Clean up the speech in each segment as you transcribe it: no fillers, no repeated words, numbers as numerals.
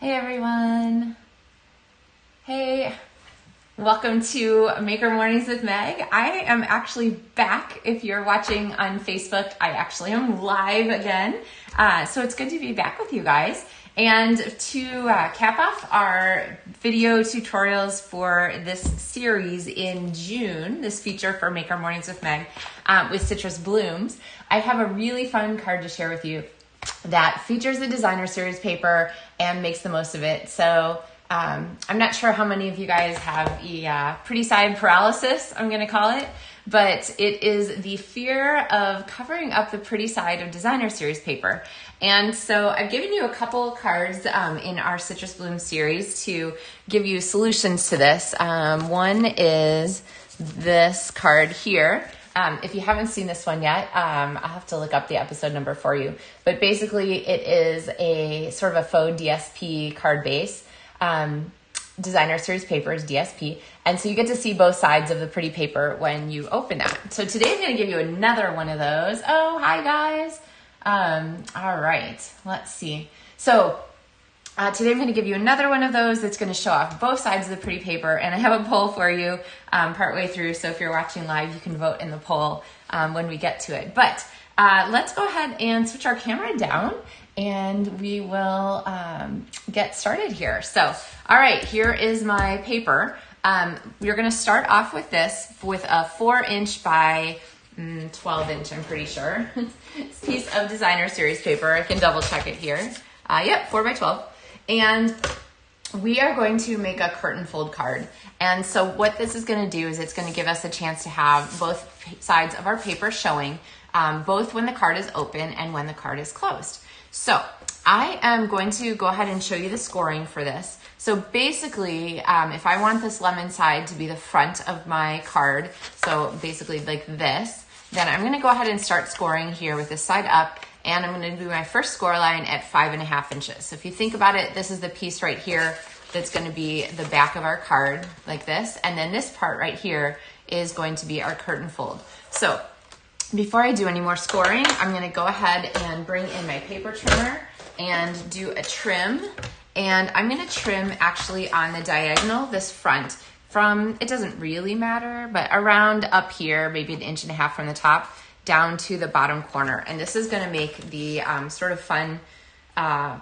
Hey everyone. Hey, welcome to Maker Mornings with Meg. I am actually back. If you're watching on Facebook, I actually am live again. So it's good to be back with you guys. And to cap off our video tutorials for this series in June, this feature for Maker Mornings with Meg with Citrus Blooms, I have a really fun card to share with you that features the designer series paper and makes the most of it. So I'm not sure how many of you guys have a pretty side paralysis, I'm gonna call it, but it is the fear of covering up the pretty side of designer series paper. And so I've given you a couple cards in our Citrus Bloom series to give you solutions to this. One is this card here. If you haven't seen this one yet, I'll have to look up the episode number for you. But basically it is a sort of a faux DSP card base. Designer series paper is DSP. And so you get to see both sides of the pretty paper when you open that. So today I'm going to give you another one of those. Oh, hi guys. All right, let's see. So today I'm going to give you another one of those that's going to show off both sides of the pretty paper, and I have a poll for you partway through, so if you're watching live, you can vote in the poll when we get to it. But let's go ahead and switch our camera down, and we will get started here. So, all right, here is my paper. We're going to start off with this with a 4-inch by 12-inch, I'm pretty sure. It's a piece of designer series paper. I can double check it here. Yep, 4 by 12. And we are going to make a curtain fold card. And so what this is going to do is it's going to give us a chance to have both sides of our paper showing, both when the card is open and when the card is closed. So I am going to go ahead and show you the scoring for this. So basically, if I want this lemon side to be the front of my card, so basically like this, then I'm going to go ahead and start scoring here with this side up. And I'm going to do my first score line at 5.5 inches. So if you think about it, this is the piece right here that's going to be the back of our card like this. And then this part right here is going to be our curtain fold. So before I do any more scoring, I'm going to go ahead and bring in my paper trimmer and do a trim. And I'm going to trim actually on the diagonal, this front, from, it doesn't really matter, but around up here, maybe 1.5 inches from the top, down to the bottom corner. And this is going to make the sort of fun angle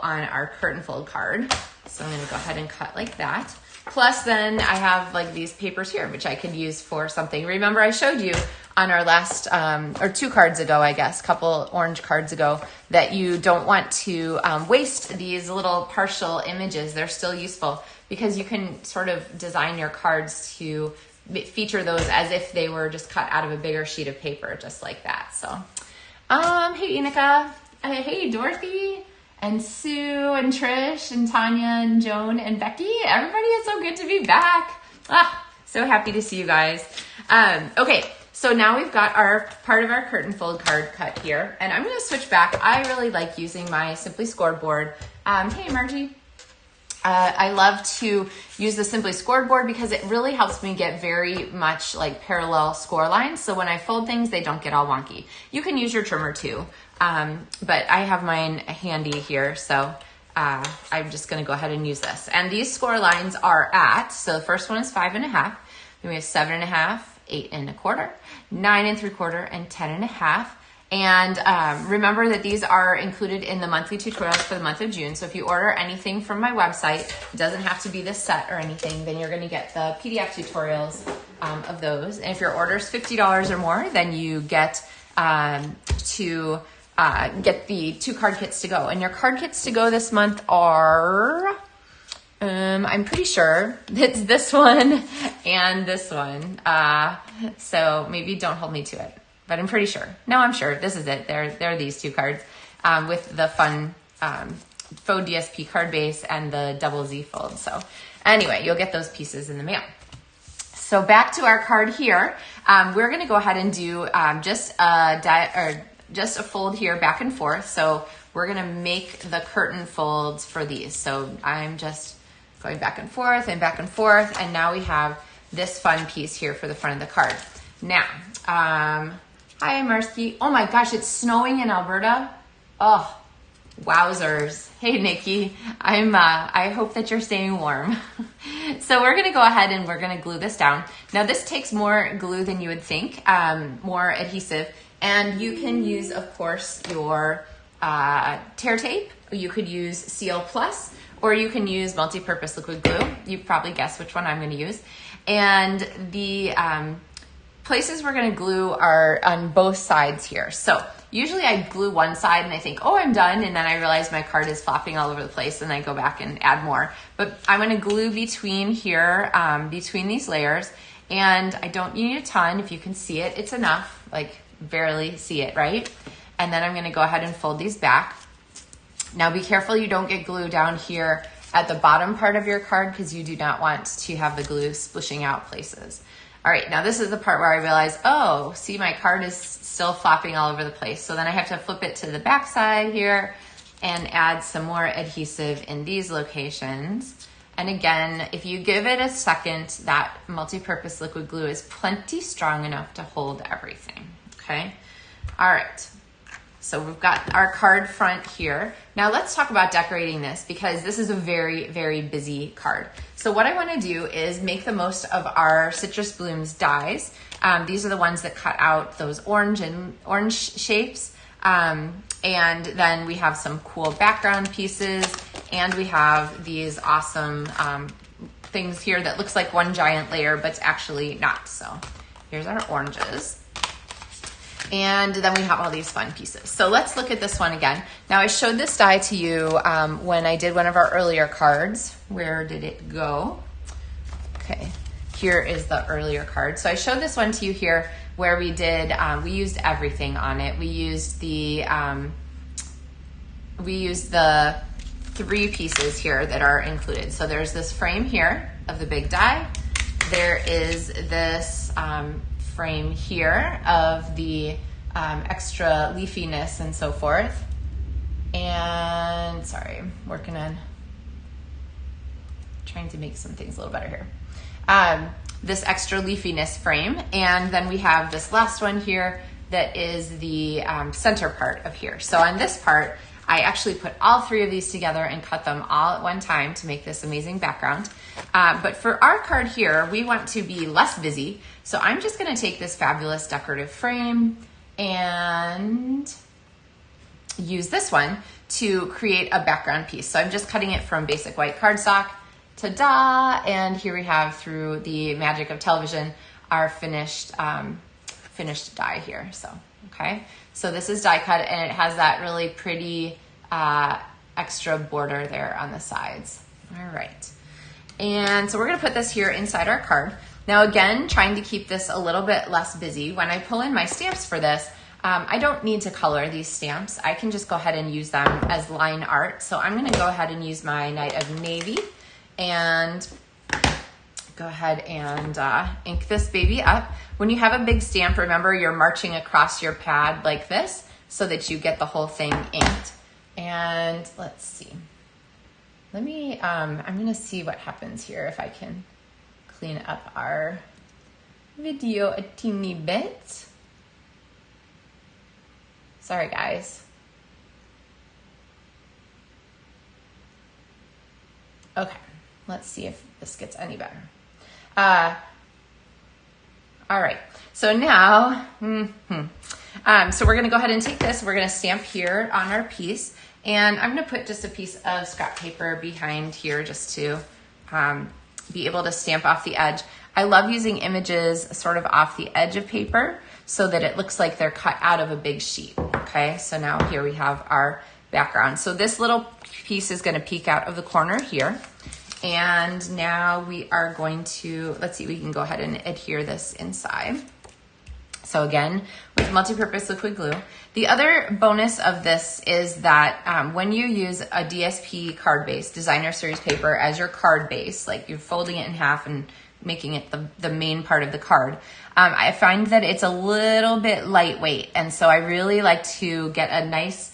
on our curtain fold card. So I'm going to go ahead and cut like that. Plus then I have like these papers here, which I could use for something. Remember I showed you on our last, or 2 cards ago, I guess, couple orange cards ago, that you don't want to waste these little partial images. They're still useful because you can sort of design your cards to feature those as if they were just cut out of a bigger sheet of paper, just like that. So, hey Inika, hey Dorothy, and Sue, and Trish, and Tanya, and Joan, and Becky. Everybody, it's so good to be back. So happy to see you guys. Okay, so now we've got our part of our curtain fold card cut here, and I'm going to switch back. I really like using my Simply Scored board. Hey Margie. I love to use the Simply Scored board because it really helps me get very much like parallel score lines. So when I fold things, they don't get all wonky. You can use your trimmer too, but I have mine handy here. So I'm just going to go ahead and use this. And these score lines are at, so the first one is 5.5. Then we have 7.5, 8.25, 9.75, and 10.5. And remember that these are included in the monthly tutorials for the month of June. So if you order anything from my website, it doesn't have to be this set or anything, then you're going to get the PDF tutorials of those. And if your order is $50 or more, then you get to get the 2 card kits to go. And your card kits to go this month are, I'm pretty sure it's this one and this one. So maybe don't hold me to it. But I'm pretty sure. No, I'm sure. This is it. There are these 2 cards with the fun faux DSP card base and the double Z fold. So anyway, you'll get those pieces in the mail. So back to our card here. We're going to go ahead and do just a fold here back and forth. So we're going to make the curtain folds for these. So I'm just going back and forth and back and forth. And now we have this fun piece here for the front of the card. Now, hi, Marsky. Oh my gosh, it's snowing in Alberta. Oh, Wowzers. Hey, Nikki. I hope that you're staying warm. So we're gonna go ahead and we're gonna glue this down. Now this takes more glue than you would think, more adhesive. And you can use, of course, your tear tape. You could use Seal Plus, or you can use multi-purpose liquid glue. You probably guessed which one I'm gonna use. And the places we're gonna glue are on both sides here. So usually I glue one side and I think, oh, I'm done. And then I realize my card is flopping all over the place and I go back and add more. But I'm gonna glue between here, between these layers. And I don't need a ton. If you can see it, it's enough, like barely see it, right? And then I'm gonna go ahead and fold these back. Now be careful you don't get glue down here at the bottom part of your card because you do not want to have the glue splishing out places. All right, now this is the part where I realize, oh, see, my card is still flopping all over the place. So then I have to flip it to the back side here and add some more adhesive in these locations. And again, if you give it a second, that multi-purpose liquid glue is plenty strong enough to hold everything, okay? All right, so we've got our card front here. Now let's talk about decorating this because this is a very, very busy card. So what I wanna do is make the most of our Citrus Blooms dies. These are the ones that cut out those orange shapes. And then we have some cool background pieces and we have these awesome things here that looks like one giant layer, but it's actually not. So here's our oranges. And then we have all these fun pieces. So let's look at this one again. Now I showed this die to you when I did one of our earlier cards. Where did it go? Okay, here is the earlier card. So I showed this one to you here where we did, we used everything on it. We used the 3 pieces here that are included. So there's this frame here of the big die. There is this frame here of the extra leafiness and so forth. And sorry, I'm working on trying to make some things a little better here. This extra leafiness frame. And then we have this last one here that is the center part of here. So on this part, I actually put all 3 of these together and cut them all at one time to make this amazing background. But for our card here, we want to be less busy. So I'm just gonna take this fabulous decorative frame and use this one to create a background piece. So I'm just cutting it from basic white cardstock. Ta-da! And here we have, through the magic of television, our finished die here. So, okay. So this is die cut and it has that really pretty extra border there on the sides. All right. And so we're gonna put this here inside our card. Now again, trying to keep this a little bit less busy. When I pull in my stamps for this, I don't need to color these stamps. I can just go ahead and use them as line art. So I'm gonna go ahead and use my Night of Navy and go ahead and ink this baby up. When you have a big stamp, remember you're marching across your pad like this so that you get the whole thing inked. And let's see. Let me, I'm gonna see what happens here if I can clean up our video a teeny bit. Sorry guys. Okay, let's see if this gets any better. All right, so now, so we're gonna go ahead and take this, we're gonna stamp here on our piece, and I'm gonna put just a piece of scrap paper behind here just to be able to stamp off the edge. I love using images sort of off the edge of paper so that it looks like they're cut out of a big sheet, okay? So now here we have our background. So this little piece is gonna peek out of the corner here. And now we are going to, let's see, we can go ahead and adhere this inside. So again, with multi-purpose liquid glue. The other bonus of this is that when you use a DSP card base, designer series paper, as your card base, like you're folding it in half and making it the main part of the card, I find that it's a little bit lightweight. And so I really like to get a nice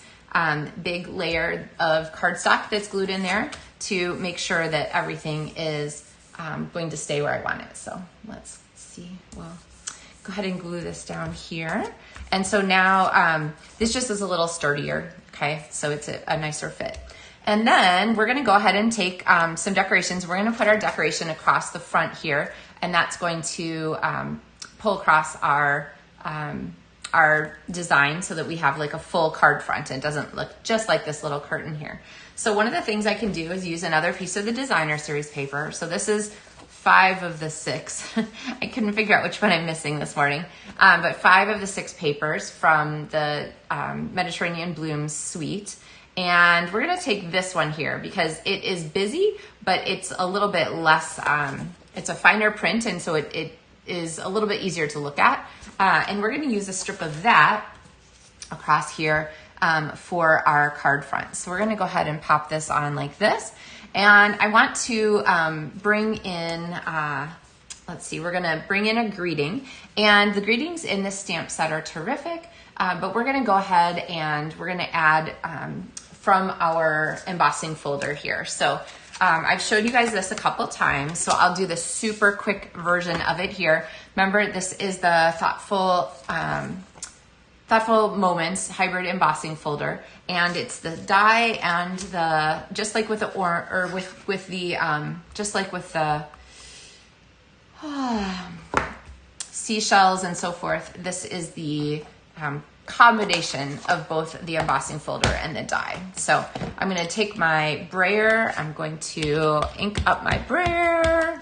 big layer of cardstock that's glued in there to make sure that everything is going to stay where I want it. So let's see, we'll go ahead and glue this down here. And so now this just is a little sturdier, okay? So it's a nicer fit. And then we're gonna go ahead and take some decorations. We're gonna put our decoration across the front here, and that's going to pull across our design so that we have like a full card front and it doesn't look just like this little curtain here. So one of the things I can do is use another piece of the designer series paper. So this is 5 of the 6. I couldn't figure out which one I'm missing this morning, but 5 of the 6 papers from the Mediterranean Blooms suite. And we're gonna take this one here because it is busy, but it's a little bit less, it's a finer print, and so it is a little bit easier to look at. And we're gonna use a strip of that across here for our card front. So we're gonna go ahead and pop this on like this. And I want to bring in, let's see, we're gonna bring in a greeting. And the greetings in this stamp set are terrific, but we're gonna go ahead and we're gonna add from our embossing folder here. So I've showed you guys this a couple times, so I'll do the super quick version of it here. Remember, this is the Thoughtful Moments hybrid embossing folder, and it's the die and the, just like with the just like with the seashells and so forth, this is the combination of both the embossing folder and the die. So I'm going to take my brayer. I'm going to ink up my brayer.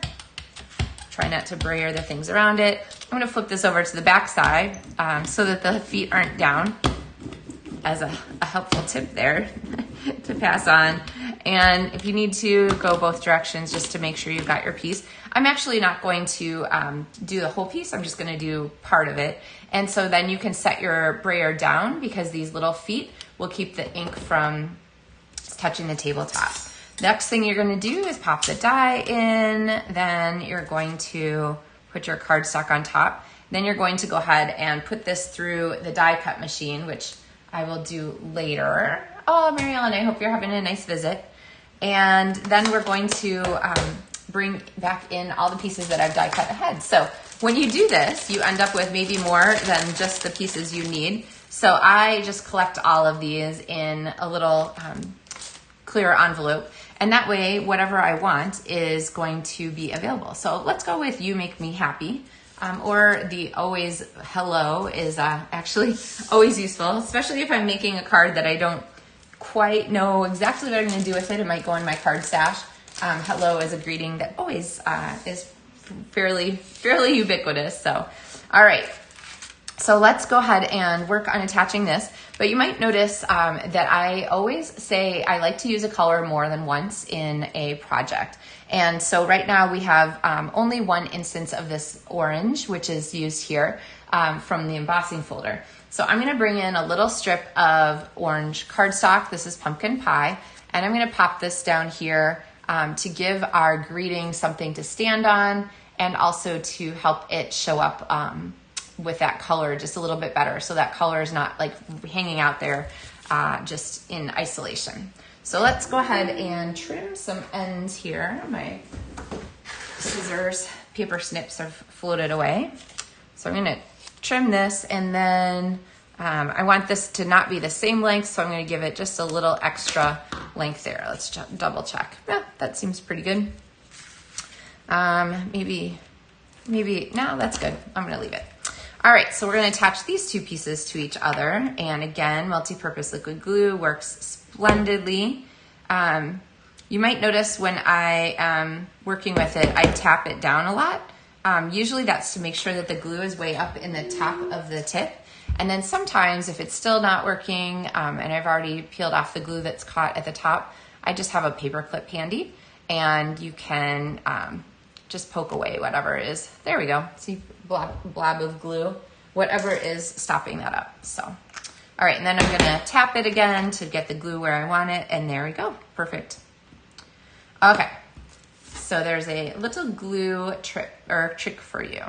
Try not to brayer the things around it. I'm going to flip this over to the back side so that the feet aren't down, as a helpful tip there to pass on. And if you need to go both directions just to make sure you've got your piece. I'm actually not going to do the whole piece. I'm just going to do part of it. And so then you can set your brayer down because these little feet will keep the ink from touching the tabletop. Next thing you're going to do is pop the die in. Then you're going to put your cardstock on top. Then you're going to go ahead and put this through the die cut machine, which I will do later. Oh, Mary Ellen, I hope you're having a nice visit. And then we're going to bring back in all the pieces that I've die cut ahead. So when you do this, you end up with maybe more than just the pieces you need. So I just collect all of these in a little clear envelope. And that way, whatever I want is going to be available. So let's go with You Make Me Happy. Or the always hello is actually always useful, especially if I'm making a card that I don't quite know exactly what I'm going to do with it. It might go in my card stash. Hello is a greeting that always is fairly ubiquitous. So, all right. So let's go ahead and work on attaching this. But you might notice that I always say I like to use a color more than once in a project. And so right now we have only one instance of this orange, which is used here from the embossing folder. So I'm gonna bring in a little strip of orange cardstock. This is pumpkin pie. And I'm gonna pop this down here to give our greeting something to stand on and also to help it show up with that color just a little bit better. So that color is not like hanging out there just in isolation. So let's go ahead and trim some ends here. My scissors, paper snips have floated away. So I'm gonna trim this, and then I want this to not be the same length, so I'm gonna give it just a little extra length there. Let's double check. Yeah, that seems pretty good. Maybe, no, that's good. I'm gonna leave it. All right, so we're gonna attach these two pieces to each other. And again, multi-purpose liquid glue works splendidly. You might notice when I am working with it, I tap it down a lot. Usually that's to make sure that the glue is way up in the top of the tip. And then sometimes if it's still not working and I've already peeled off the glue that's caught at the top, I just have a paper clip handy, and you can just poke away whatever it is. There we go. See, blob of glue, whatever is stopping that up. So, all right, and then I'm gonna tap it again to get the glue where I want it, and there we go, perfect. Okay, so there's a little glue trick for you.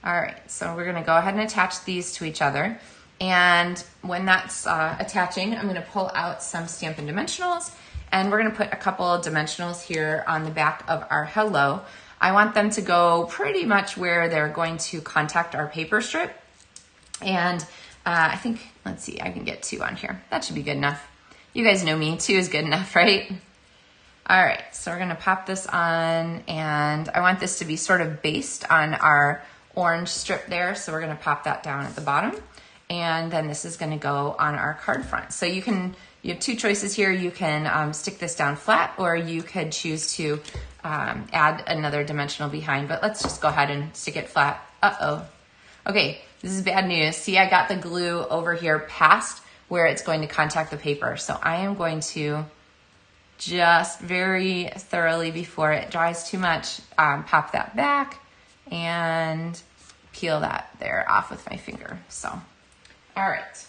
All right, so we're gonna go ahead and attach these to each other. And when that's attaching, I'm gonna pull out some Stampin' Dimensionals, and we're gonna put a couple of dimensionals here on the back of our hello. I want them to go pretty much where they're going to contact our paper strip. And I think, let's see, I can get 2 on here. That should be good enough. You guys know me, 2 is good enough, right? All right, so we're gonna pop this on, and I want this to be sort of based on our orange strip there, so we're gonna pop that down at the bottom, and then this is gonna go on our card front. So you have 2 choices here. You can stick this down flat, or you could choose to add another dimensional behind, but let's just go ahead and stick it flat. Uh-oh. Okay, this is bad news. See, I got the glue over here past where it's going to contact the paper. So I am going to just very thoroughly, before it dries too much, pop that back and peel that there off with my finger. So, all right.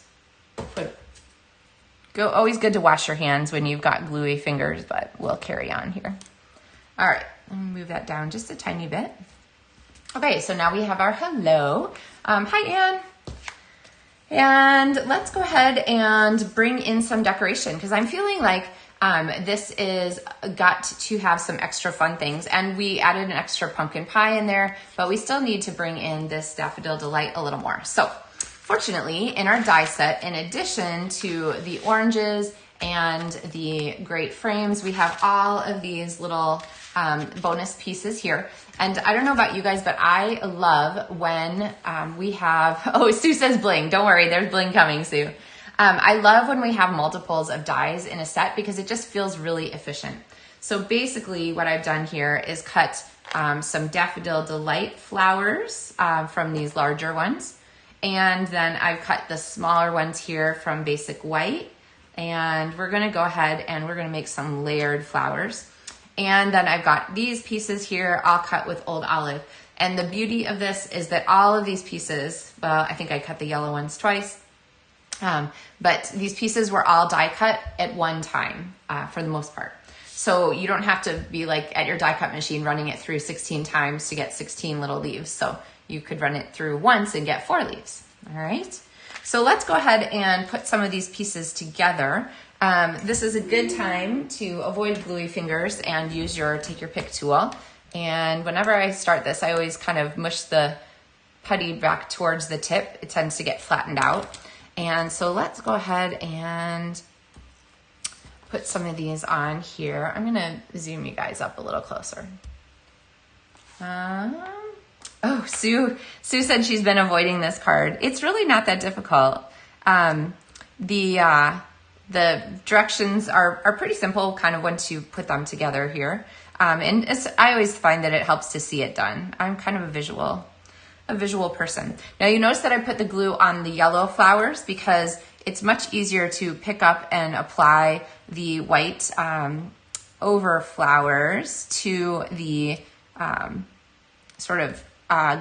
Always good to wash your hands when you've got gluey fingers, but we'll carry on here. All right, let me move that down just a tiny bit. Okay, so now we have our hello. Hi, Anne. And let's go ahead and bring in some decoration, because I'm feeling like this is got to have some extra fun things. And we added an extra pumpkin pie in there, but we still need to bring in this Daffodil Delight a little more. So fortunately, in our die set, in addition to the oranges and the great frames, we have all of these little bonus pieces here. And I don't know about you guys, but I love when we have, oh, Sue says bling. Don't worry, there's bling coming, Sue. I love when we have multiples of dies in a set, because it just feels really efficient. So basically what I've done here is cut some Daffodil Delight flowers from these larger ones. And then I've cut the smaller ones here from Basic White. And we're gonna go ahead and we're gonna make some layered flowers. And then I've got these pieces here all cut with Old Olive. And the beauty of this is that all of these pieces, well, I think I cut the yellow ones twice, but these pieces were all die cut at one time for the most part. So you don't have to be like at your die cut machine running it through 16 times to get 16 little leaves. So you could run it through once and get 4 leaves, all right? So let's go ahead and put some of these pieces together. This is a good time to avoid gluey fingers and use your take your pick tool. And whenever I start this, I always kind of mush the putty back towards the tip. It tends to get flattened out. And so let's go ahead and put some of these on here. I'm gonna zoom you guys up a little closer. Oh, Sue said she's been avoiding this card. It's really not that difficult. The directions are pretty simple kind of once you put them together here. And I always find that it helps to see it done. I'm kind of a visual person. Now you notice that I put the glue on the yellow flowers because it's much easier to pick up and apply the white over flowers to the sort of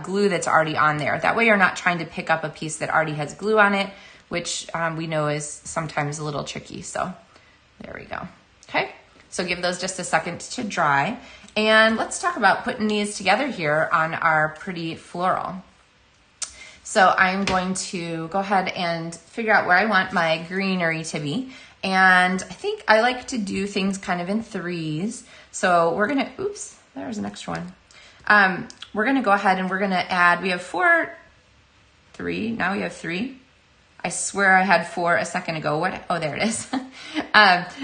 glue that's already on there. That way you're not trying to pick up a piece that already has glue on it, which we know is sometimes a little tricky. So there we go. Okay, so give those just a second to dry. And let's talk about putting these together here on our pretty floral. So I'm going to go ahead and figure out where I want my greenery to be. And I think I like to do things kind of in threes. So we're gonna, oops, there's an extra one. We're gonna go ahead and we're gonna add, we have now we have 3. I swear I had 4 a second ago. What? Oh, there it is.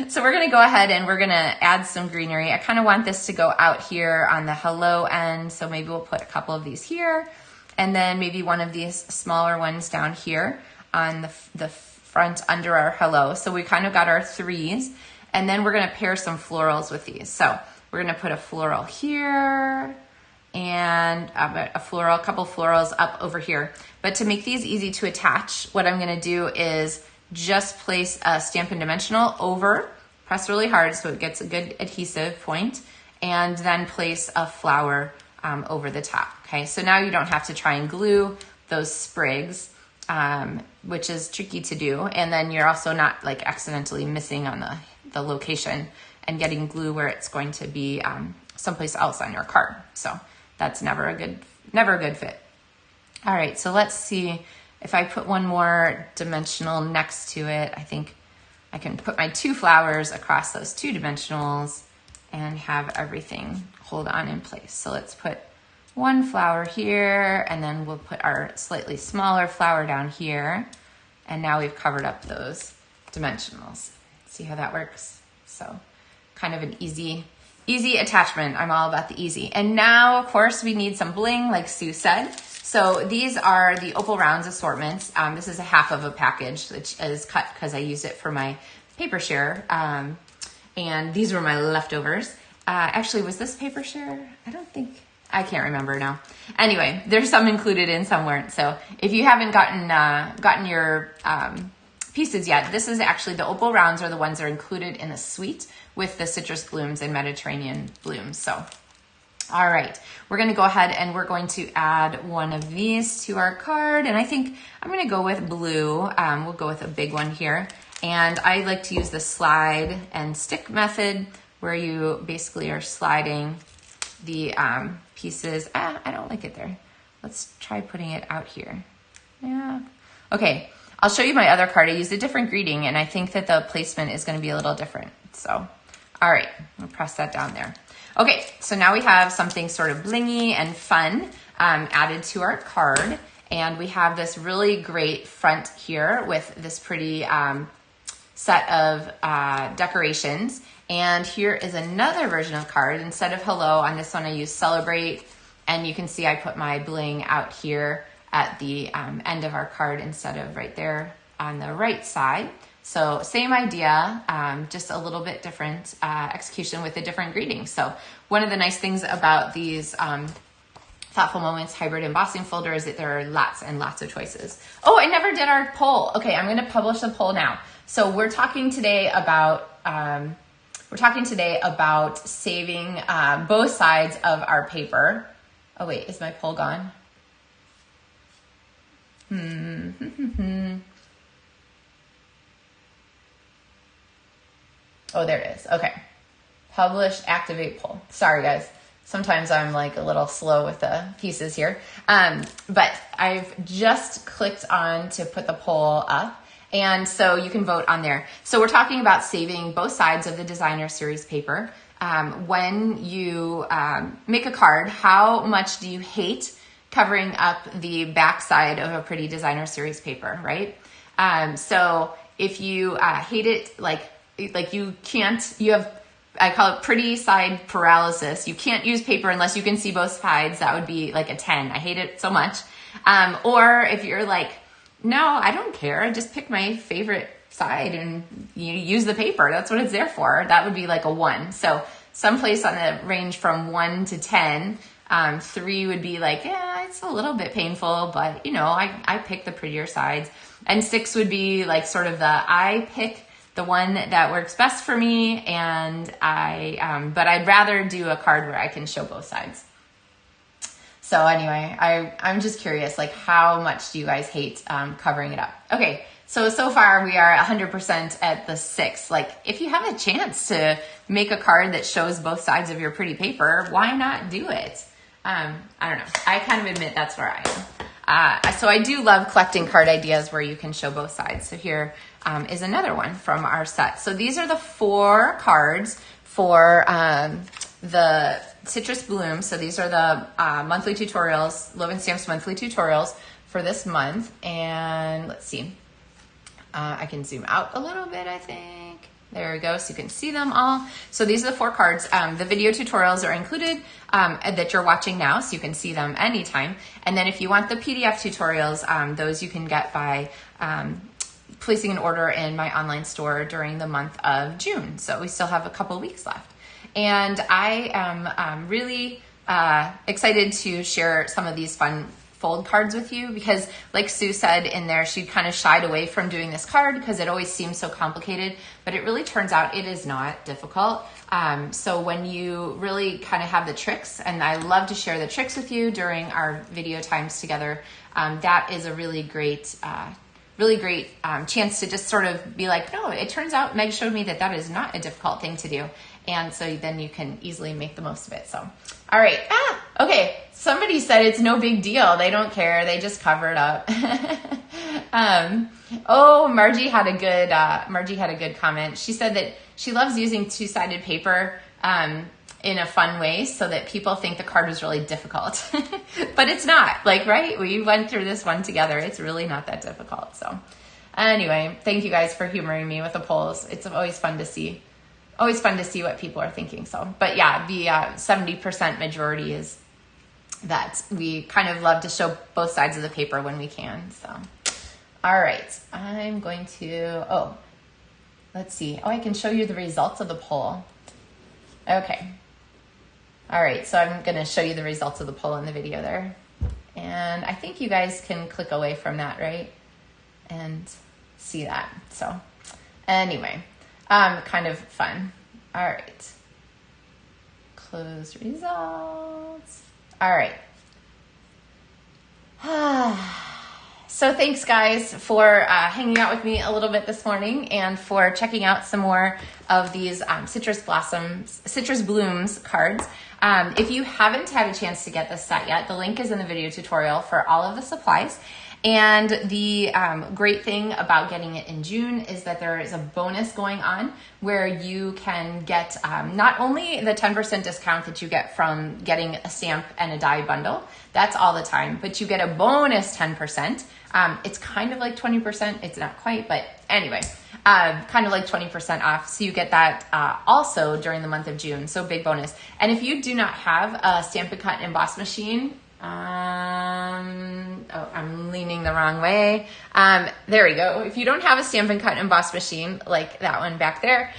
So we're gonna go ahead and we're gonna add some greenery. I kind of want this to go out here on the hello end. So maybe we'll put a couple of these here and then maybe one of these smaller ones down here on the front under our hello. So we kind of got our 3s and then we're gonna pair some florals with these. So we're gonna put a floral here and a couple florals up over here. But to make these easy to attach, what I'm gonna do is just place a Stampin' Dimensional over, press really hard so it gets a good adhesive point, and then place a flower over the top, okay? So now you don't have to try and glue those sprigs, which is tricky to do, and then you're also not like accidentally missing on the location and getting glue where it's going to be someplace else on your card. So that's never a good fit. All right, so let's see if I put one more dimensional next to it. I think I can put my 2 flowers across those 2 dimensionals and have everything hold on in place. So let's put one flower here, and then we'll put our slightly smaller flower down here. And now we've covered up those dimensionals. See how that works? So kind of an easy attachment. I'm all about the easy. And now, of course, we need some bling, like Sue said. So these are the Opal Rounds assortments. This is a half of a package, which is cut because I used it for my paper share. And these were my leftovers. Actually, was this paper share? I can't remember now. Anyway, there's some included in some weren't. So if you haven't gotten your pieces yet, this is actually the Opal Rounds are the ones that are included in the suite with the citrus blooms and Mediterranean blooms. So, all right, we're gonna go ahead and we're going to add one of these to our card. And I think I'm gonna go with blue. We'll go with a big one here. And I like to use the slide and stick method where you basically are sliding the pieces. I don't like it there. Let's try putting it out here. Yeah. Okay, I'll show you my other card. I used a different greeting and I think that the placement is gonna be a little different. So, all right, I'll press that down there. Okay, so now we have something sort of blingy and fun added to our card. And we have this really great front here with this pretty set of decorations. And here is another version of card. Instead of hello, on this one I use celebrate. And you can see I put my bling out here at the end of our card instead of right there on the right side. So same idea, just a little bit different execution with a different greeting. So one of the nice things about these Thoughtful Moments hybrid embossing folder is that there are lots and lots of choices. Oh, I never did our poll. Okay, I'm gonna publish the poll now. So we're talking today about saving both sides of our paper. Oh wait, is my poll gone? Oh, there it is. Okay. Publish, activate poll. Sorry, guys. Sometimes I'm like a little slow with the pieces here. But I've just clicked on to put the poll up. And so you can vote on there. So we're talking about saving both sides of the designer series paper. When you make a card, how much do you hate covering up the back side of a pretty designer series paper, right? So if you hate it, like you can't, you have, I call it pretty side paralysis. You can't use paper unless you can see both sides. That would be like a 10. I hate it so much. Or if you're like, no, I don't care. I just pick my favorite side and you use the paper. That's what it's there for. That would be like a 1. So someplace on the range from 1 to 10, 3 would be like, yeah, it's a little bit painful, but you know, I pick the prettier sides. And 6 would be like sort of the, I pick the one that works best for me, and but I'd rather do a card where I can show both sides. So anyway, I'm just curious, like how much do you guys hate covering it up? Okay, so far we are 100% at the 6. Like if you have a chance to make a card that shows both sides of your pretty paper, why not do it? I don't know. I kind of admit that's where I am. So I do love collecting card ideas where you can show both sides. So here is another one from our set. So these are the 4 cards for the Citrus Blooms. So these are the monthly tutorials, LovenStamps Monthly Tutorials for this month. And let's see, I can zoom out a little bit, I think. There we go, so you can see them all. So these are the 4 cards. The video tutorials are included that you're watching now, so you can see them anytime. And then if you want the PDF tutorials, those you can get by placing an order in my online store during the month of June. So we still have a couple weeks left. And I am really excited to share some of these fun fold cards with you because like Sue said in there, she kind of shied away from doing this card because it always seems so complicated, but it really turns out it is not difficult. So when you really kind of have the tricks, and I love to share the tricks with you during our video times together, that is a really great chance to just sort of be like, no, it turns out Meg showed me that that is not a difficult thing to do. And so then you can easily make the most of it. So, all right. Okay. Somebody said it's no big deal. They don't care. They just cover it up. Margie had a good comment. She said that she loves using 2-sided paper. in a fun way so that people think the card was really difficult. But it's not, like, right? We went through this one together. It's really not that difficult. So anyway, thank you guys for humoring me with the polls. It's always fun to see. Always fun to see what people are thinking. So, but yeah, the 70% majority is that we kind of love to show both sides of the paper when we can. So, all right, I'm going to, let's see. I can show you the results of the poll. Okay. All right, so I'm going to show you the results of the poll in the video there. And I think you guys can click away from that, right? And see that. So anyway, kind of fun. All right. Close results. All right. So thanks guys for hanging out with me a little bit this morning and for checking out some more of these Citrus Blooms cards. If you haven't had a chance to get this set yet, the link is in the video tutorial for all of the supplies. And the great thing about getting it in June is that there is a bonus going on where you can get not only the 10% discount that you get from getting a stamp and a die bundle, that's all the time, but you get a bonus 10%. It's kind of like 20%. It's not quite, but anyway, kind of like 20% off. So you get that also during the month of June. So big bonus. And if you do not have a Stampin' Cut and Emboss machine, I'm leaning the wrong way. There we go. If you don't have a Stampin' Cut and Emboss machine like that one back there,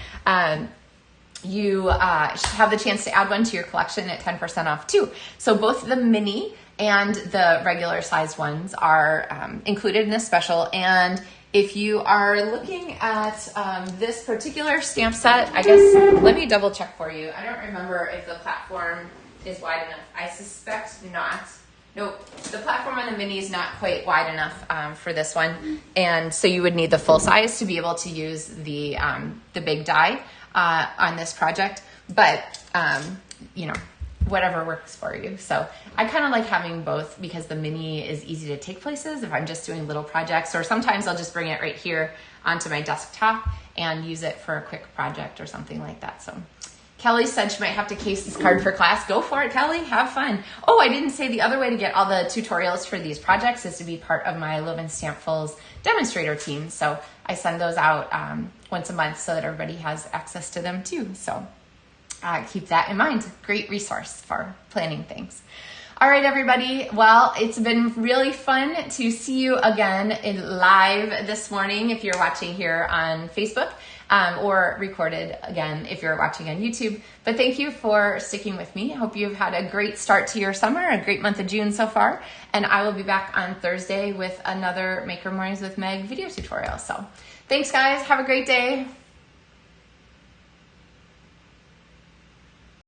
you have the chance to add one to your collection at 10% off too. So both the mini and the regular size ones are included in this special. And if you are looking at this particular stamp set, I guess, let me double check for you. I don't remember if the platform is wide enough. I suspect not. Nope, the platform on the mini is not quite wide enough for this one. And so you would need the full size to be able to use the big die on this project. But, you know, whatever works for you. So I kind of like having both because the mini is easy to take places if I'm just doing little projects, or sometimes I'll just bring it right here onto my desktop and use it for a quick project or something like that. So Kelly said she might have to case this card for class. Go for it, Kelly. Have fun. Oh, I didn't say the other way to get all the tutorials for these projects is to be part of my LovenStampuls demonstrator team. So I send those out once a month so that everybody has access to them too. So keep that in mind. Great resource for planning things. All right, everybody. Well, it's been really fun to see you again in live this morning if you're watching here on Facebook. Or recorded again if you're watching on YouTube. But thank you for sticking with me. I hope you've had a great start to your summer, a great month of June so far. And I will be back on Thursday with another Maker Mornings with Meg video tutorial. So thanks guys. Have a great day.